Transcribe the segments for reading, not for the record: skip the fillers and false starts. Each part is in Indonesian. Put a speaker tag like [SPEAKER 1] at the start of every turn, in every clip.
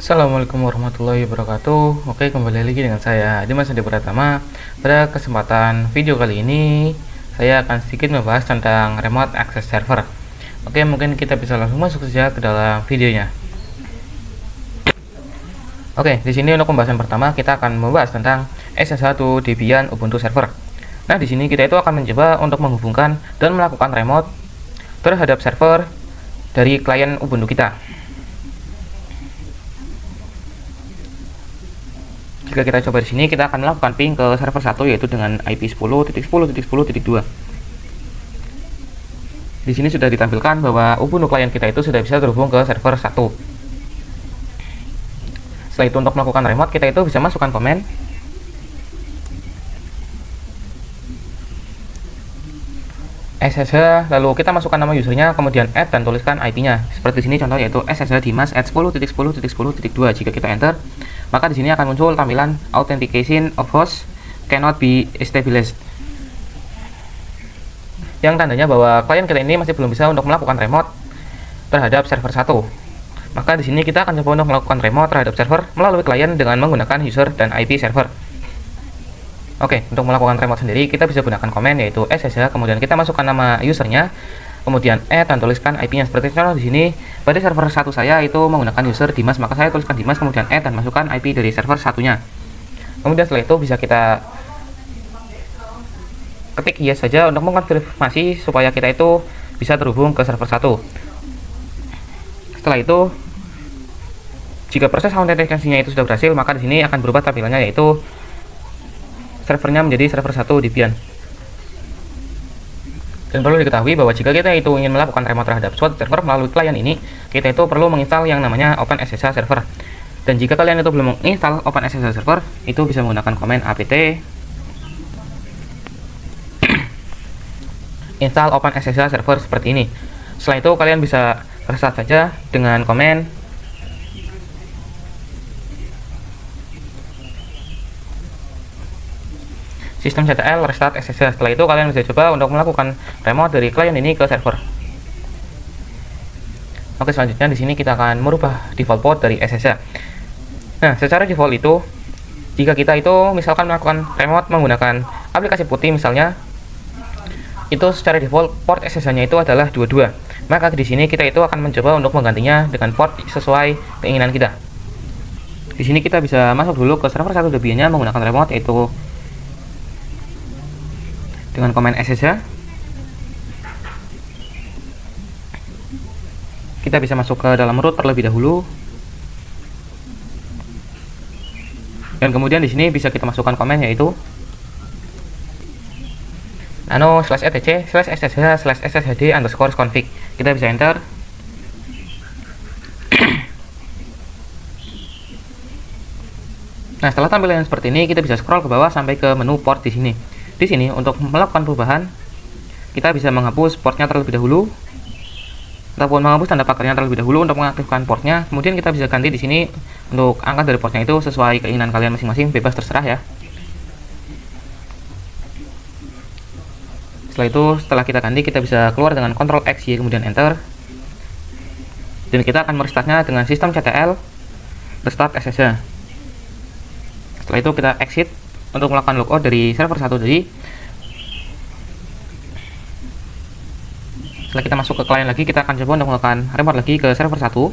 [SPEAKER 1] Assalamualaikum warahmatullahi wabarakatuh. Oke, kembali lagi dengan saya Dimas Andi Pratama. Pada kesempatan video kali ini saya akan sedikit membahas tentang remote access server. Oke, mungkin kita bisa langsung masuk saja ke dalam videonya. Oke, di sini untuk pembahasan pertama kita akan membahas tentang SS1 Debian Ubuntu Server. Nah, di sini kita itu akan mencoba untuk menghubungkan dan melakukan remote terhadap server dari klien Ubuntu kita. Jika kita coba di sini, kita akan melakukan ping ke server 1 yaitu dengan IP 10.10.10.2. Di sini sudah ditampilkan bahwa Ubuntu klien kita itu sudah bisa terhubung ke server 1. Setelah itu untuk melakukan remote, kita itu bisa masukkan komen SSH, lalu kita masukkan nama usernya, kemudian add dan tuliskan IP-nya. Seperti di sini contoh yaitu SSH Dimas @10.10.10.2. Jika kita enter, maka di sini akan muncul tampilan authentication of host cannot be established, yang tandanya bahwa klien kita ini masih belum bisa untuk melakukan remote terhadap server 1. Maka di sini kita akan coba untuk melakukan remote terhadap server melalui klien dengan menggunakan user dan IP server. Oke, untuk melakukan remote sendiri kita bisa gunakan komen yaitu SSH, kemudian kita masukkan nama usernya, kemudian add dan tuliskan IP-nya. Seperti contoh di sini pada server 1 saya itu menggunakan user Dimas, maka saya tuliskan Dimas, kemudian add dan masukkan IP dari server satunya. Kemudian setelah itu bisa kita ketik yes saja untuk mengkonfirmasi supaya kita itu bisa terhubung ke server 1. Setelah itu, jika proses autentikasinya itu sudah berhasil, maka di sini akan berubah tampilannya yaitu servernya menjadi server 1 Debian. Dan perlu diketahui bahwa jika kita itu ingin melakukan remote terhadap suatu server melalui klien ini, kita itu perlu menginstal yang namanya OpenSSH server. Dan jika kalian itu belum menginstal OpenSSH server, itu bisa menggunakan komen apt install OpenSSH server seperti ini. Setelah itu kalian bisa restart saja dengan komen sistem CTL restart SSH. Setelah itu kalian bisa coba untuk melakukan remote dari klien ini ke server. Oke, selanjutnya di sini kita akan merubah default port dari SSH. Nah, secara default itu jika kita itu misalkan melakukan remote menggunakan aplikasi putih misalnya, itu secara default port SSH-nya itu adalah 22. Maka di sini kita itu akan mencoba untuk menggantinya dengan port sesuai keinginan kita. Di sini kita bisa masuk dulu ke server 1 Debian-nya menggunakan remote yaitu dengan komen SSH. Kita bisa masuk ke dalam root terlebih dahulu. Dan kemudian di sini bisa kita masukkan komen yaitu nano/etc/ssh/sshd_config. Kita bisa enter. Nah, setelah tampilan seperti ini, kita bisa scroll ke bawah sampai ke menu port di sini. Di sini untuk melakukan perubahan, kita bisa menghapus portnya terlebih dahulu, ataupun menghapus tanda pagarnya terlebih dahulu untuk mengaktifkan portnya. Kemudian kita bisa ganti di sini untuk angka dari portnya itu sesuai keinginan kalian masing-masing, bebas terserah ya. Setelah itu, setelah kita ganti, kita bisa keluar dengan Ctrl X Y kemudian enter. Dan kita akan merestartnya dengan sistem CTL restart SSH. Setelah itu kita exit untuk melakukan logout dari server 1 tadi. Setelah kita masuk ke klien lagi, kita akan coba untuk melakukan remote lagi ke server 1.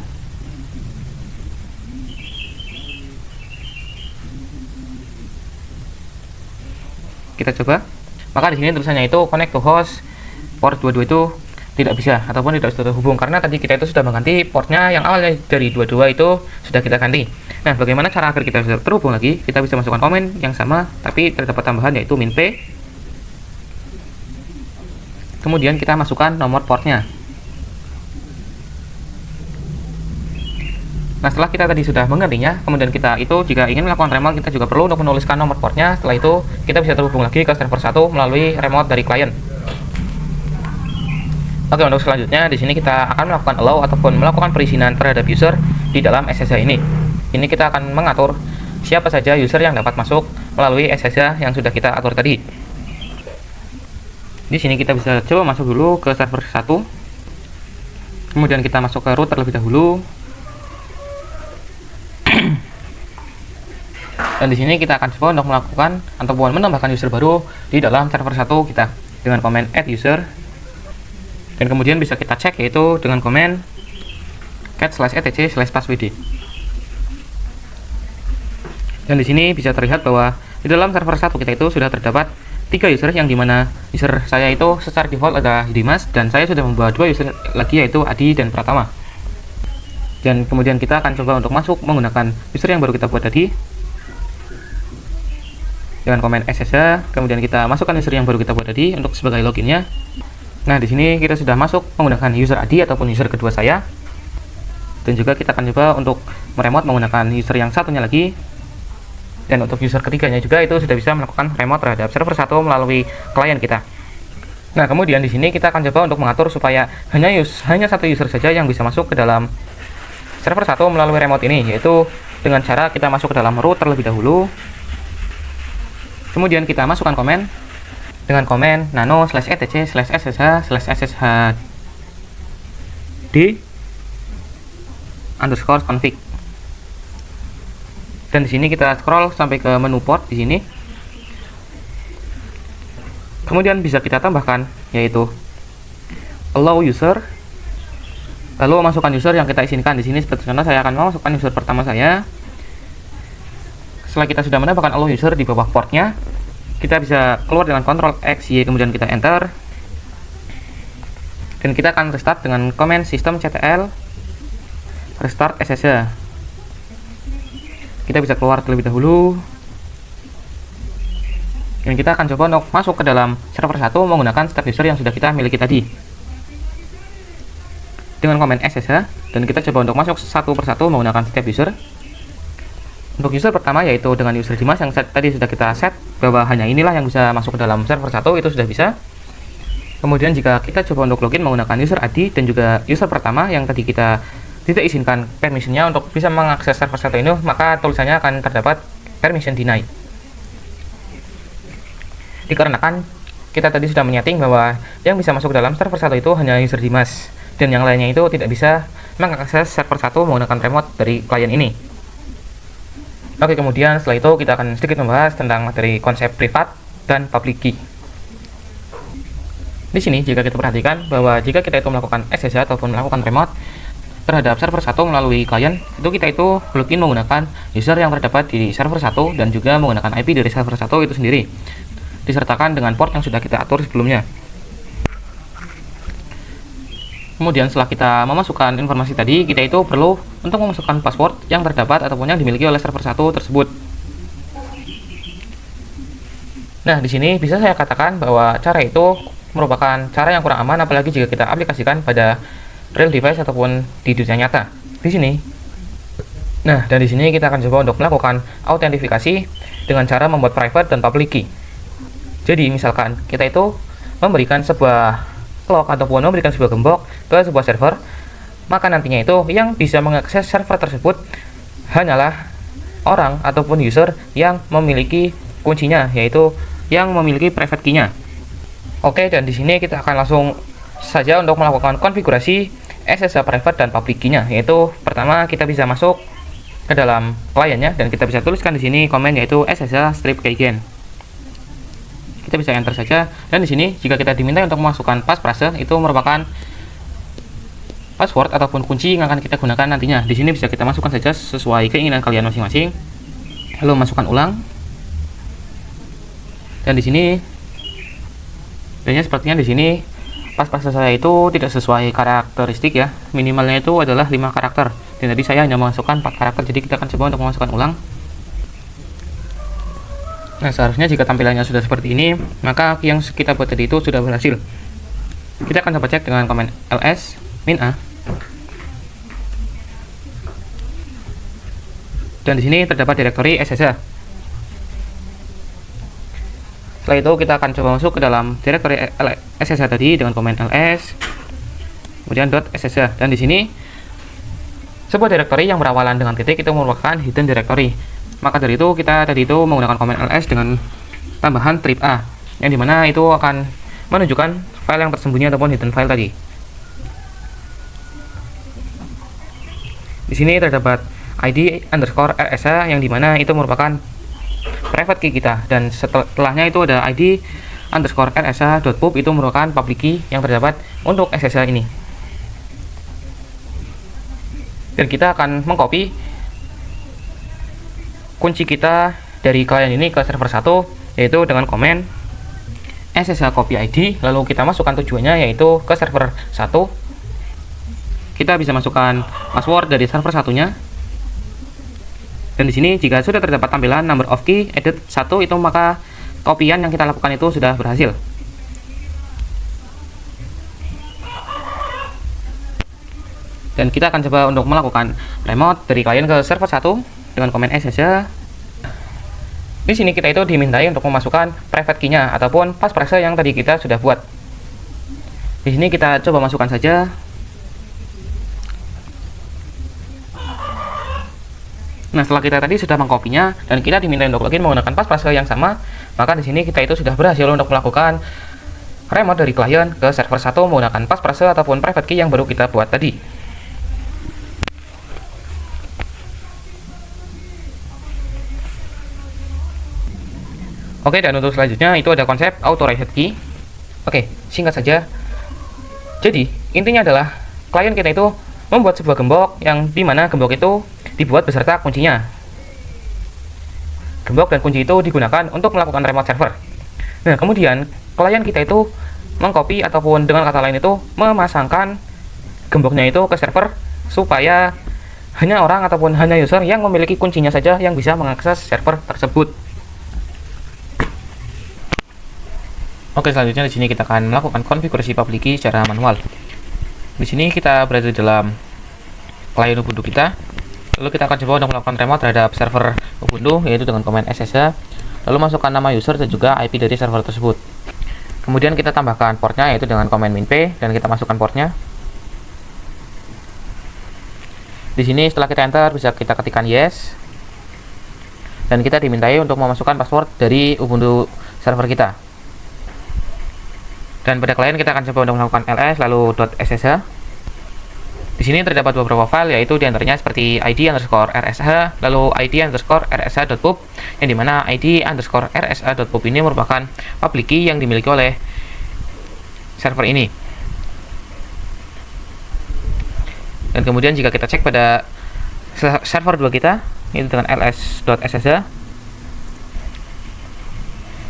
[SPEAKER 1] Kita coba. Maka di sini tulisannya itu connect to host port 22 itu tidak bisa ataupun tidak bisa terhubung karena tadi kita itu sudah mengganti portnya yang awalnya dari 22 itu sudah kita ganti. Nah, bagaimana cara agar kita bisa terhubung lagi? Kita bisa masukkan komen yang sama tapi terdapat tambahan yaitu min p. Kemudian kita masukkan nomor portnya. Nah, setelah kita tadi sudah menggantinya, kemudian kita itu jika ingin melakukan remote, kita juga perlu untuk menuliskan nomor portnya. Setelah itu kita bisa terhubung lagi ke server 1 melalui remote dari klien. Oke, untuk selanjutnya di sini kita akan melakukan allow ataupun melakukan perizinan terhadap user di dalam SSH ini. Ini kita akan mengatur siapa saja user yang dapat masuk melalui SSH yang sudah kita atur tadi. Di sini kita bisa coba masuk dulu ke server 1. Kemudian kita masuk ke root terlebih dahulu. Dan di sini kita akan coba untuk melakukan ataupun menambahkan user baru di dalam server 1 kita dengan komen add user. Dan kemudian bisa kita cek yaitu dengan komen cat/etc/passwd. Dan di sini bisa terlihat bahwa di dalam server 1 kita itu sudah terdapat 3 user, yang dimana user saya itu secara default ada Dimas, dan saya sudah membawa 2 user lagi yaitu Adi dan Pratama. Dan kemudian kita akan coba untuk masuk menggunakan user yang baru kita buat tadi dengan komen SSH. Kemudian kita masukkan user yang baru kita buat tadi untuk sebagai loginnya. Nah, di sini kita sudah masuk menggunakan user Adi ataupun user kedua saya. Dan juga kita akan coba untuk meremote menggunakan user yang satunya lagi. Dan untuk user ketiganya juga itu sudah bisa melakukan remote terhadap server 1 melalui klien kita. Nah, kemudian di sini kita akan coba untuk mengatur supaya hanya satu user saja yang bisa masuk ke dalam server 1 melalui remote ini, yaitu dengan cara kita masuk ke dalam root terlebih dahulu. Kemudian kita masukkan komen dengan komen nano/etc/sshd_config. Dan di sini kita scroll sampai ke menu port di sini. Kemudian bisa kita tambahkan yaitu allow user. Lalu masukkan user yang kita izinkan di sini. Seperti contoh, saya akan memasukkan user pertama saya. Setelah kita sudah menambahkan allow user di bawah portnya, kita bisa keluar dengan Ctrl X, Y, kemudian kita enter. Dan kita akan restart dengan command systemctl restart SSH. Kita bisa keluar terlebih dahulu. Dan kita akan coba untuk masuk ke dalam server 1 menggunakan step user yang sudah kita miliki tadi dengan komen SSH. Dan kita coba untuk masuk satu persatu menggunakan step user. Untuk user pertama yaitu dengan user Dimas yang tadi sudah kita set bahwa hanya inilah yang bisa masuk ke dalam server 1, itu sudah bisa. Kemudian jika kita coba untuk login menggunakan user Adi dan juga user pertama yang tadi kita tidak izinkan permissionnya untuk bisa mengakses server 1 ini, maka tulisannya akan terdapat permission deny. Dikarenakan kita tadi sudah menyeting bahwa yang bisa masuk ke dalam server 1 itu hanya user Dimas, dan yang lainnya itu tidak bisa mengakses server 1 menggunakan remote dari klien ini. Oke, kemudian setelah itu kita akan sedikit membahas tentang materi konsep privat dan public key. Di sini jika kita perhatikan bahwa jika kita itu melakukan SSH ataupun melakukan remote terhadap server 1 melalui klien, itu kita itu login menggunakan user yang terdapat di server 1 dan juga menggunakan IP dari server 1 itu sendiri, disertakan dengan port yang sudah kita atur sebelumnya. Kemudian setelah kita memasukkan informasi tadi, kita itu perlu untuk memasukkan password yang terdapat ataupun yang dimiliki oleh server 1 tersebut. Nah, di sini bisa saya katakan bahwa cara itu merupakan cara yang kurang aman, apalagi jika kita aplikasikan pada real device ataupun di dunia nyata. Di sini. Nah, dan di sini kita akan coba untuk melakukan autentifikasi dengan cara membuat private dan public key. Jadi, misalkan kita itu memberikan sebuah clock ataupun memberikan sebuah gembok ke sebuah server, maka nantinya itu yang bisa mengakses server tersebut hanyalah orang ataupun user yang memiliki kuncinya, yaitu yang memiliki private key-nya. Oke, dan di sini kita akan langsung saja untuk melakukan konfigurasi SSH private dan public key-nya, yaitu pertama kita bisa masuk ke dalam kliennya dan kita bisa tuliskan di sini komen yaitu SSH-keygen. Kita bisa enter saja, dan di sini jika kita diminta untuk memasukkan passphrase, itu merupakan password ataupun kunci yang akan kita gunakan nantinya. Di sini bisa kita masukkan saja sesuai keinginan kalian masing-masing. Lalu masukkan ulang. Dan di sini sepertinya di sini passphrase saya itu tidak sesuai karakteristik ya. Minimalnya itu adalah 5 karakter. Dan tadi saya hanya memasukkan 4 karakter, jadi kita akan coba untuk memasukkan ulang. Nah, seharusnya jika tampilannya sudah seperti ini, maka yang kita buat tadi itu sudah berhasil. Kita akan coba cek dengan komen ls -a. Dan di sini terdapat direktori SSH. Setelah itu kita akan coba masuk ke dalam direktori SSH tadi dengan komen ls kemudian .ssh, dan di sini sebuah direktori yang berawalan dengan titik itu merupakan hidden directory. Maka dari itu kita tadi itu menggunakan komen ls dengan tambahan trip a, yang dimana itu akan menunjukkan file yang tersembunyi ataupun hidden file tadi. Di sini terdapat id_rsh yang dimana itu merupakan private key kita, dan setelahnya itu ada id underscore rsa.pub, itu merupakan public key yang terdapat untuk SSH ini. Dan kita akan mengcopy kunci kita dari klien ini ke server 1, yaitu dengan komen SSH copy ID, lalu kita masukkan tujuannya yaitu ke server 1. Kita bisa masukkan password dari server satunya. Dan di sini jika sudah terdapat tampilan number of key edit 1, itu maka kopian yang kita lakukan itu sudah berhasil. Dan kita akan coba untuk melakukan remote dari klien ke server 1 dengan komen SSH. Di sini kita itu dimintai untuk memasukkan private key-nya ataupun passphrase yang tadi kita sudah buat. Di sini kita coba masukkan saja. Nah, setelah kita tadi sudah mengkopinya dan kita diminta untuk login menggunakan passphrase yang sama, maka di sini kita itu sudah berhasil untuk melakukan remote dari klien ke server 1 menggunakan passphrase ataupun private key yang baru kita buat tadi. Oke, dan untuk selanjutnya itu ada konsep authorized key. Oke, singkat saja. Jadi, intinya adalah klien kita itu membuat sebuah gembok yang dimana gembok itu dibuat beserta kuncinya. Gembok dan kunci itu digunakan untuk melakukan remote server. Nah, kemudian klien kita itu mengcopy ataupun dengan kata lain itu memasangkan gemboknya itu ke server supaya hanya orang ataupun hanya user yang memiliki kuncinya saja yang bisa mengakses server tersebut. Oke, selanjutnya di sini kita akan melakukan konfigurasi public key secara manual. Di sini kita berada di dalam klien Ubuntu kita. Lalu kita akan coba untuk melakukan remote terhadap server Ubuntu, yaitu dengan komen SSH. Lalu masukkan nama user dan juga IP dari server tersebut. Kemudian kita tambahkan portnya, yaitu dengan komen minp, dan kita masukkan portnya. Di sini setelah kita enter bisa kita ketikkan yes. Dan kita dimintai untuk memasukkan password dari Ubuntu server kita. Dan pada klien kita akan coba untuk melakukan ls lalu .ssh. Di sini terdapat beberapa file, yaitu diantaranya seperti id underscore rsh lalu id underscore rsh.pub, yang dimana id underscore rsh.pub ini merupakan public key yang dimiliki oleh server ini. Dan kemudian jika kita cek pada server 2 kita, ini dengan ls.ssh,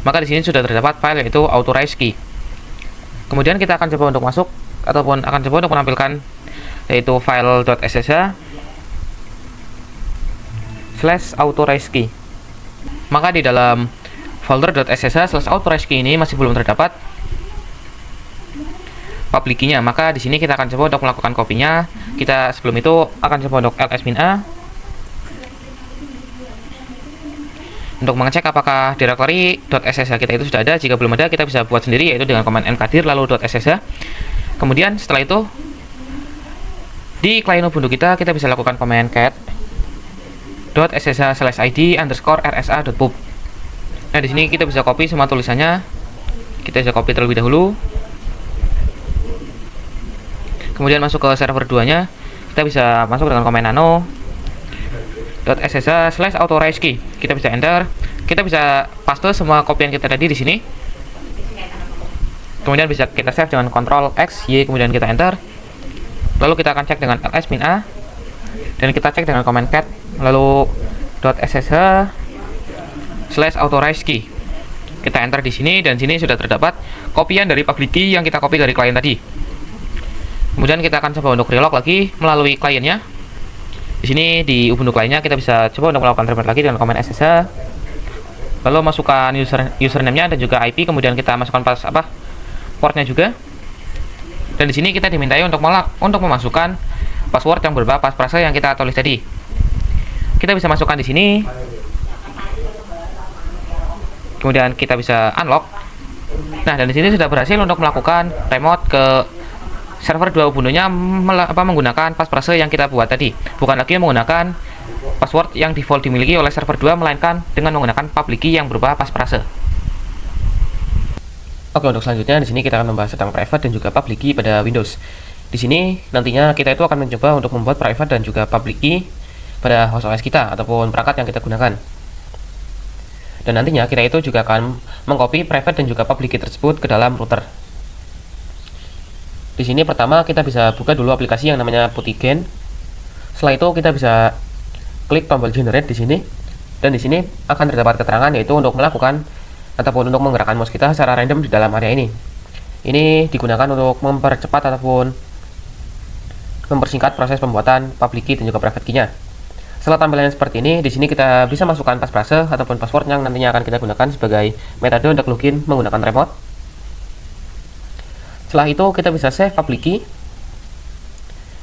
[SPEAKER 1] maka di sini sudah terdapat file yaitu authorized key. Kemudian kita akan coba untuk masuk ataupun akan coba untuk menampilkan yaitu file .ssh /authorized key. Maka di dalam folder .ssh /authorized key ini masih belum terdapat public key-nya. Maka di sini kita akan coba untuk melakukan kopinya. Kita sebelum itu akan coba untuk ls-a untuk mengecek apakah directory .ssh kita itu sudah ada. Jika belum ada, kita bisa buat sendiri, yaitu dengan command mkdir lalu .ssh. Kemudian setelah itu di klien Ubuntu kita bisa lakukan command cat .ssh/id underscore rsa.pub. Nah, di sini kita bisa copy semua tulisannya. Kita bisa copy terlebih dahulu. Kemudian masuk ke server 2-nya. Kita bisa masuk dengan command nano .ssh/authorized key. Kita bisa enter. Kita bisa paste semua kopian kita tadi di sini. Kemudian bisa kita save dengan Ctrl X Y, kemudian kita enter. Lalu kita akan cek dengan ls-a dan kita cek dengan command cat lalu .ssh/authorized key. Kita enter di sini dan sini sudah terdapat kopian dari public key yang kita copy dari klien tadi. Kemudian kita akan coba untuk relog lagi melalui kliennya. Di sini di Ubuntu kliennya kita bisa coba untuk melakukan remote lagi dengan command ssh. Lalu masukkan username-nya dan juga IP, kemudian kita masukkan portnya juga. Dan di sini kita dimintai untuk memasukkan password yang berupa passphrase yang kita tulis tadi. Kita bisa masukkan di sini. Kemudian kita bisa unlock. Nah, dan di sini sudah berhasil untuk melakukan remote ke server 2 Ubuntu-nya menggunakan passphrase yang kita buat tadi. Bukan lagi menggunakan password yang default dimiliki oleh server 2, melainkan dengan menggunakan public key yang berupa passphrase. Oke, untuk selanjutnya di sini kita akan membahas tentang private dan juga public key pada Windows. Di sini nantinya kita itu akan mencoba untuk membuat private dan juga public key pada host OS kita ataupun perangkat yang kita gunakan.
[SPEAKER 2] Dan nantinya kita itu juga akan mengcopy private dan juga public key tersebut ke dalam router. Di sini pertama kita bisa buka dulu aplikasi yang namanya PuttyGain. Setelah itu kita bisa klik tombol generate di sini, dan di sini akan terdapat keterangan yaitu untuk melakukan ataupun untuk menggerakkan mouse kita secara random di dalam area ini. Ini digunakan untuk mempercepat ataupun mempersingkat proses pembuatan public key dan juga private key-nya. Setelah tampilan seperti ini, di sini kita bisa masukkan passphrase ataupun password yang nantinya akan kita gunakan sebagai metode untuk login menggunakan remote. Setelah itu kita bisa save public key,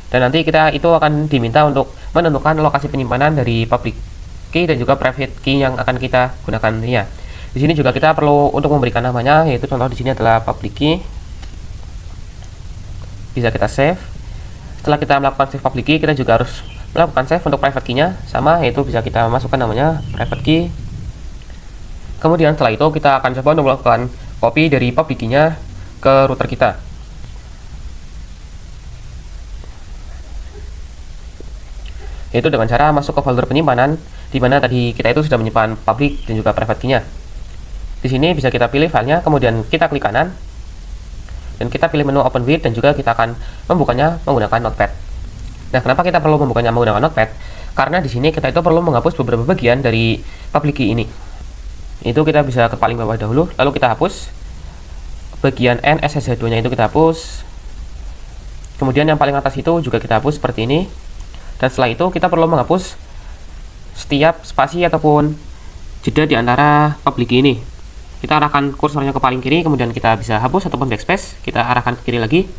[SPEAKER 2] dan nanti kita itu akan diminta untuk menentukan lokasi penyimpanan dari public key dan juga private key yang akan kita gunakan nantinya. Di sini juga kita perlu untuk memberikan namanya, yaitu contoh di sini adalah public key. Bisa kita save. Setelah kita melakukan save public key, kita juga harus melakukan save untuk private key-nya sama, yaitu bisa kita masukkan namanya private key. Kemudian setelah itu kita akan coba untuk melakukan copy dari public key-nya ke router kita. Yaitu dengan cara masuk ke folder penyimpanan di mana tadi kita itu sudah menyimpan public dan juga private key-nya. Di sini bisa kita pilih filenya, kemudian kita klik kanan dan kita pilih menu open with, dan juga kita akan membukanya menggunakan notepad. Nah, kenapa kita perlu membukanya menggunakan notepad? Karena di sini kita itu perlu menghapus beberapa bagian dari public key ini. Itu kita bisa ke paling bawah dahulu, lalu kita hapus bagian N SSH2-nya, itu kita hapus. Kemudian yang paling atas itu juga kita hapus seperti ini. Dan setelah itu kita perlu menghapus setiap spasi ataupun jeda di antara public key ini. Kita arahkan kursornya ke paling kiri, kemudian kita bisa hapus ataupun backspace, kita arahkan ke kiri lagi,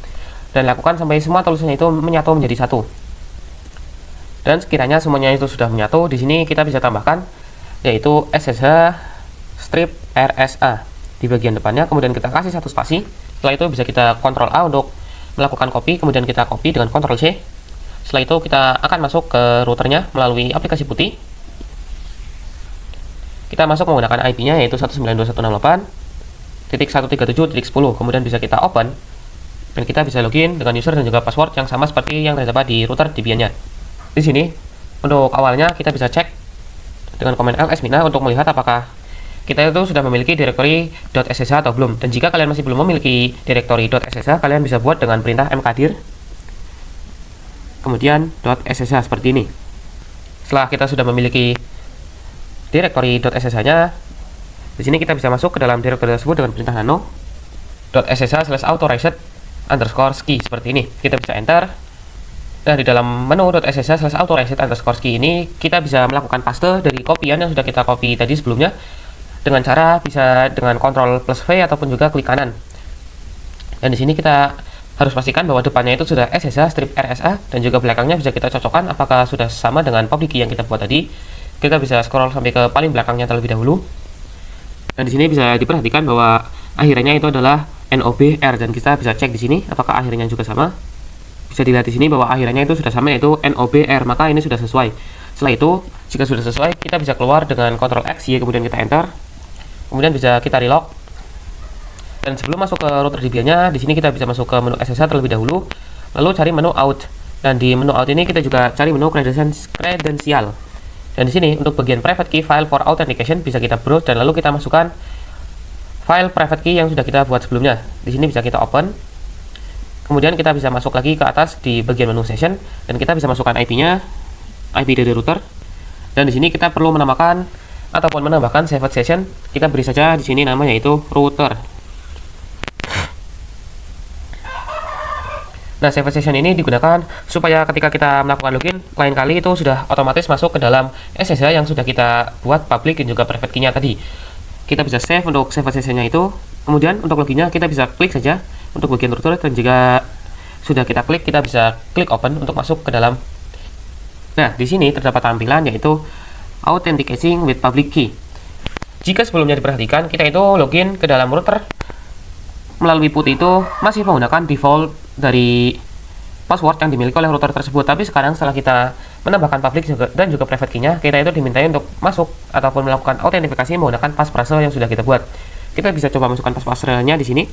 [SPEAKER 2] dan lakukan sampai semua tulisannya itu menyatu menjadi satu. Dan sekiranya semuanya itu sudah menyatu, di sini kita bisa tambahkan yaitu SSH strip RSA di bagian depannya, kemudian kita kasih satu spasi. Setelah itu bisa kita Ctrl A untuk melakukan copy, kemudian kita copy dengan Ctrl C. Setelah itu kita akan masuk ke routernya melalui aplikasi Putty. Kita masuk menggunakan IP-nya yaitu 192.168.137.10, kemudian bisa kita open dan kita bisa login dengan user dan juga password yang sama seperti yang terdapat di router Debian-nya. Di sini untuk awalnya kita bisa cek dengan komen ls-mina untuk melihat apakah kita itu sudah memiliki directory .ssh atau belum. Dan jika kalian masih belum memiliki directory .ssh, kalian bisa buat dengan perintah mkdir kemudian .ssh seperti ini. Setelah kita sudah memiliki directory .ssh-nya, di sini kita bisa masuk ke dalam directory tersebut dengan perintah nano .ssh/auto-reset_ski seperti ini. Kita bisa enter. Nah, di dalam menu .ssh/auto-reset_ski ini kita bisa melakukan paste dari kopian yang sudah kita copy tadi sebelumnya dengan cara bisa dengan Ctrl plus V ataupun juga klik kanan. Dan di sini kita harus pastikan bahwa depannya itu sudah SSH strip RSA dan juga belakangnya bisa kita cocokkan apakah sudah sama dengan public key yang kita buat tadi. Kita bisa scroll sampai ke paling belakangnya terlebih dahulu. Dan di sini bisa diperhatikan bahwa akhirnya itu adalah NOBR, dan kita bisa cek di sini apakah akhirnya juga sama. Bisa dilihat di sini bahwa akhirnya itu sudah sama yaitu NOBR, maka ini sudah sesuai. Setelah itu, jika sudah sesuai, kita bisa keluar dengan Ctrl X Y, kemudian kita enter. Kemudian bisa kita relog. Dan sebelum masuk ke router Debian-nya, di sini kita bisa masuk ke menu SSH terlebih dahulu, lalu cari menu out. Dan di menu out ini kita juga cari menu kredensial. Dan di sini untuk bagian private key file for authentication bisa kita browse dan lalu kita masukkan file private key yang sudah kita buat sebelumnya. Di sini bisa kita open. Kemudian kita bisa masuk lagi ke atas di bagian menu session dan kita bisa masukkan IP-nya, IP dari router. Dan di sini kita perlu menamakan ataupun menambahkan saved session. Kita beri saja di sini nama yaitu router. Nah, saved session ini digunakan supaya ketika kita melakukan login, lain kali itu sudah otomatis masuk ke dalam SSH yang sudah kita buat public dan juga private key-nya tadi. Kita bisa save untuk saved session-nya itu. Kemudian untuk loginnya kita bisa klik saja untuk bagian router, dan jika sudah kita klik, kita bisa klik open untuk masuk ke dalam. Nah, di sini terdapat tampilan yaitu authenticating with public key. Jika sebelumnya diperhatikan, kita itu login ke dalam router melalui Putty itu masih menggunakan default dari password yang dimiliki oleh router tersebut. Tapi sekarang setelah kita menambahkan public dan juga private key-nya, kita itu dimintai untuk masuk ataupun melakukan autentifikasi menggunakan passphrase yang sudah kita buat. Kita bisa coba masukkan passphrase-nya di sini.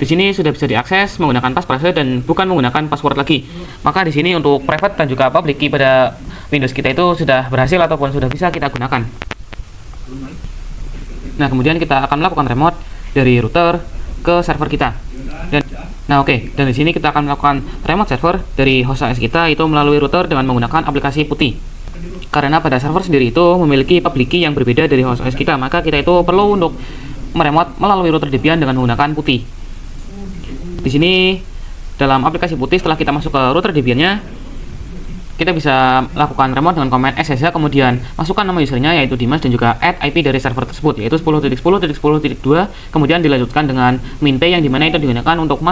[SPEAKER 2] Di sini sudah bisa diakses menggunakan passphrase dan bukan menggunakan password lagi. Maka di sini untuk private dan juga public key pada Windows kita itu sudah berhasil ataupun sudah bisa kita gunakan.
[SPEAKER 1] Nah, kemudian kita akan melakukan remote dari router ke server kita. Dan di sini kita akan melakukan remote server dari host OS kita itu melalui router dengan menggunakan aplikasi putih. Karena pada server sendiri itu memiliki public key yang berbeda dari host OS kita, maka kita itu perlu untuk meremote melalui router Debian dengan menggunakan putih. Di sini dalam aplikasi putih, setelah kita masuk ke router Debian-nya, kita bisa lakukan remote dengan command SSH, kemudian masukkan nama usernya yaitu Dimas dan juga add IP dari server tersebut yaitu 10.10.10.2, kemudian dilanjutkan dengan min p yang dimana itu digunakan untuk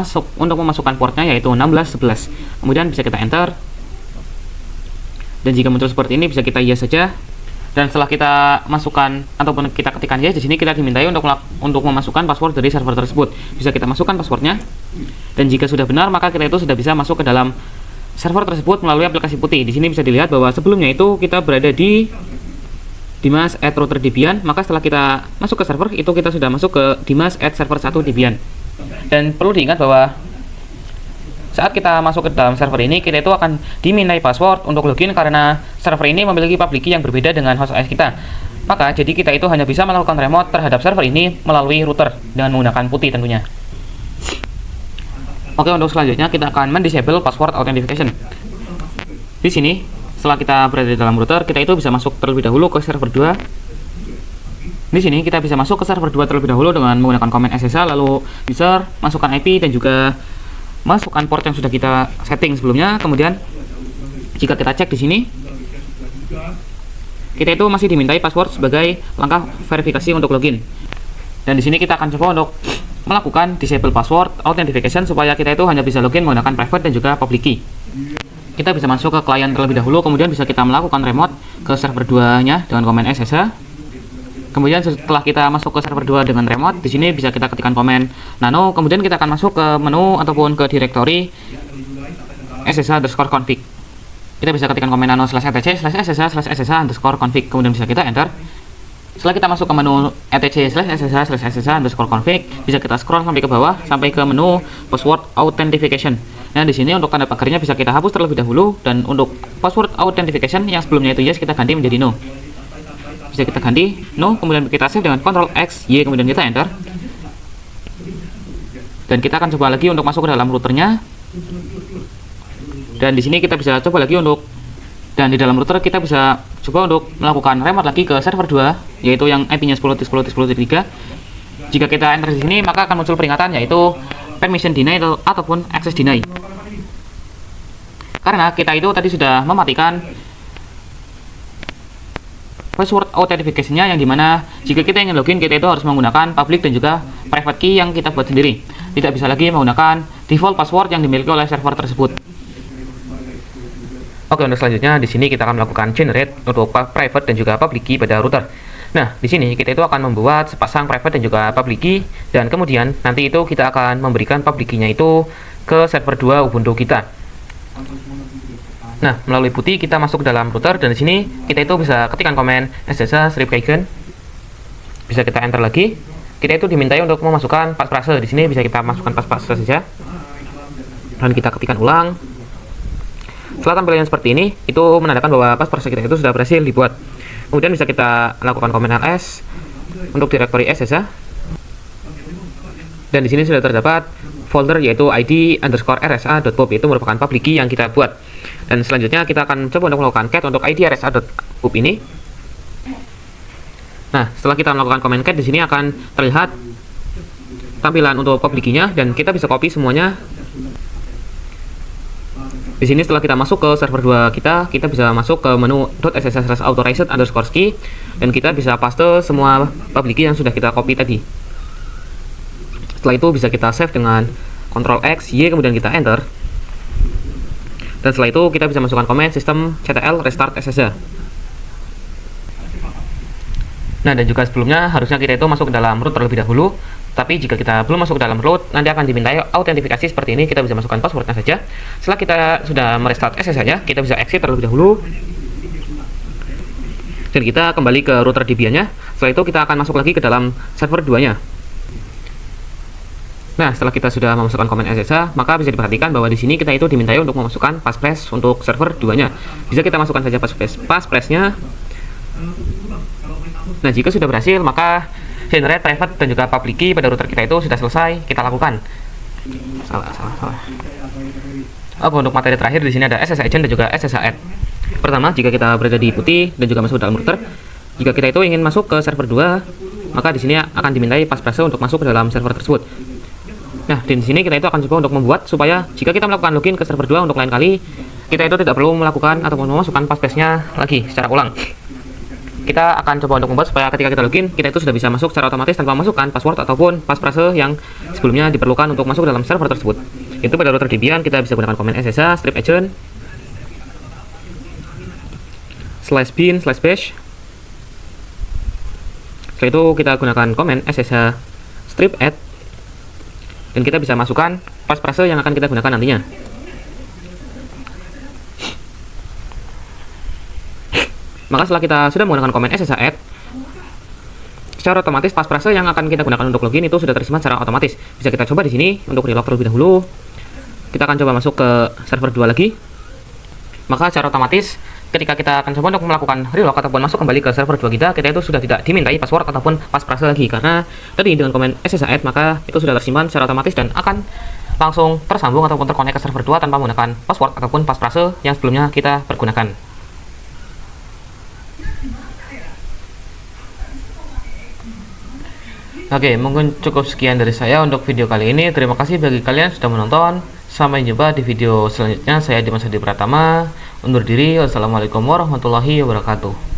[SPEAKER 1] memasukkan portnya yaitu 1611. Kemudian bisa kita enter, dan jika muncul seperti ini bisa kita yes saja. Dan setelah kita masukkan ataupun kita ketikkan yes, di sini kita dimintai untuk memasukkan password dari server tersebut. Bisa kita masukkan passwordnya, dan jika sudah benar maka kita itu sudah bisa masuk ke dalam server tersebut melalui aplikasi putih. Di sini bisa dilihat bahwa sebelumnya itu kita berada di dimas@router-debian, maka setelah kita masuk ke server itu kita sudah masuk ke dimas@server1-debian. Dan perlu diingat bahwa saat kita masuk ke dalam server ini, kita itu akan dimintai password untuk login karena server ini memiliki public key yang berbeda dengan host OS kita. Maka jadi kita itu hanya bisa melakukan remote terhadap server ini melalui router dengan menggunakan putih tentunya. Oke, untuk selanjutnya kita akan mendisable password authentication. Di sini, setelah kita berada di dalam router, kita itu bisa masuk terlebih dahulu ke server 2. Di sini kita bisa masuk ke server 2 terlebih dahulu dengan menggunakan command SSH, lalu user, masukkan IP dan juga masukkan port yang sudah kita setting sebelumnya. Kemudian jika kita cek di sini, kita itu masih dimintai password sebagai langkah verifikasi untuk login. Dan di sini kita akan coba untuk melakukan disable password authentication supaya kita itu hanya bisa login menggunakan private dan juga public key. Kita bisa masuk ke klien terlebih dahulu, kemudian bisa kita melakukan remote ke server 2-nya dengan command SSH. Kemudian setelah kita masuk ke server 2 dengan remote, di sini bisa kita ketikkan komen nano, kemudian kita akan masuk ke menu ataupun ke directory ssh_config. Kita bisa ketikkan komen nano /etc/ssh/ssh_config, kemudian bisa kita enter. Setelah kita masuk ke menu etc/ssh/ssh_config, bisa kita scroll sampai ke bawah sampai ke menu password authentication. Nah, di sini untuk tanda pagarnya bisa kita hapus terlebih dahulu, dan untuk password authentication yang sebelumnya itu yes kita ganti menjadi no. Bisa kita ganti no, kemudian kita save dengan Ctrl X Y, kemudian kita enter. Dan kita akan coba lagi untuk masuk ke dalam routernya. Dan di sini kita bisa coba lagi dan di dalam router kita bisa coba untuk melakukan remote lagi ke server 2 yaitu yang IP-nya 10.10.10.3. Jika kita enter di sini maka akan muncul peringatan yaitu permission deny ataupun access deny. Karena kita itu tadi sudah mematikan password authentication-nya, yang dimana jika kita ingin login kita itu harus menggunakan public dan juga private key yang kita buat sendiri. Tidak bisa lagi menggunakan default password yang dimiliki oleh server tersebut. Oke, untuk selanjutnya di sini kita akan melakukan generate untuk private dan juga public key pada router. Nah, di sini kita itu akan membuat sepasang private dan juga public key, dan kemudian nanti itu kita akan memberikan public key-nya itu ke server 2 Ubuntu kita. Nah, melalui putih kita masuk ke dalam router, dan di sini kita itu bisa ketikkan komen ssh/keygen. Bisa kita enter lagi. Kita itu dimintai untuk memasukkan passphrase. Di sini bisa kita masukkan passphrase saja. Dan kita ketikkan ulang. Setelah tampilan seperti ini, itu menandakan bahwa passphrase kita itu sudah berhasil dibuat. Kemudian bisa kita lakukan komen ls untuk directory ssh. Dan di sini sudah terdapat folder yaitu id_rsa.pub, itu merupakan public key yang kita buat. Dan selanjutnya kita akan coba untuk melakukan cat untuk id_rsa.pub ini. Nah, setelah kita melakukan comment cat, di sini akan terlihat tampilan untuk public key-nya, dan kita bisa copy semuanya. Di sini setelah kita masuk ke server 2 kita bisa masuk ke menu .ssh/authorized_key, dan kita bisa paste semua public key yang sudah kita copy tadi. Setelah itu bisa kita save dengan Ctrl X Y, kemudian kita enter. Dan setelah itu kita bisa masukkan komen systemctl restart ssh. Nah, dan juga sebelumnya harusnya kita itu masuk ke dalam root terlebih dahulu. Tapi jika kita belum masuk ke dalam root, nanti akan dimintai autentifikasi seperti ini. Kita bisa masukkan passwordnya saja. Setelah kita sudah merestart ssh saja, kita bisa exit terlebih dahulu. Dan kita kembali ke router Debian-nya. Setelah itu kita akan masuk lagi ke dalam server 2-nya. Nah, setelah kita sudah memasukkan komen SSH, maka bisa diperhatikan bahwa di sini kita itu dimintai untuk memasukkan passphrase untuk server 2-nya. Bisa kita masukkan saja passphrase-nya. Nah, jika sudah berhasil, maka generate private dan juga public key pada router kita itu sudah selesai kita lakukan. Salah. Untuk materi terakhir di sini ada SSH agent dan juga SSH add. Pertama, jika kita berada di putih dan juga masuk dalam router, jika kita itu ingin masuk ke server 2, maka di sini akan dimintai passphrase untuk masuk ke dalam server tersebut. Nah, di sini kita itu akan coba untuk membuat supaya jika kita melakukan login ke server 2 untuk lain kali, kita itu tidak perlu melakukan ataupun memasukkan passphrase-nya lagi secara ulang. Kita akan coba untuk membuat supaya ketika kita login, kita itu sudah bisa masuk secara otomatis tanpa masukkan password ataupun passphrase yang sebelumnya diperlukan untuk masuk dalam server tersebut. Itu pada router Debian kita bisa gunakan komen SSH strip agent /bin/bash. Setelah itu kita gunakan komen SSH strip add dan kita bisa masukkan passphrase yang akan kita gunakan nantinya. Maka setelah kita sudah menggunakan komen SSH add, secara otomatis passphrase yang akan kita gunakan untuk login itu sudah tersimpan secara otomatis. Bisa kita coba di sini untuk relog terlebih dahulu. Kita akan coba masuk ke server 2 lagi. Maka secara otomatis ketika kita akan coba untuk melakukan relog ataupun masuk kembali ke server 2 kita itu sudah tidak dimintai password ataupun passphrase lagi, karena tadi dengan komen SSH add maka itu sudah tersimpan secara otomatis dan akan langsung tersambung ataupun terkonek ke server 2 tanpa menggunakan password ataupun passphrase yang sebelumnya kita pergunakan. Oke, mungkin cukup sekian dari saya untuk video kali ini. Terima kasih bagi kalian sudah menonton. Sampai jumpa di video selanjutnya. Saya Dimas Hadi Pratama undur diri. Wassalamualaikum warahmatullahi wabarakatuh.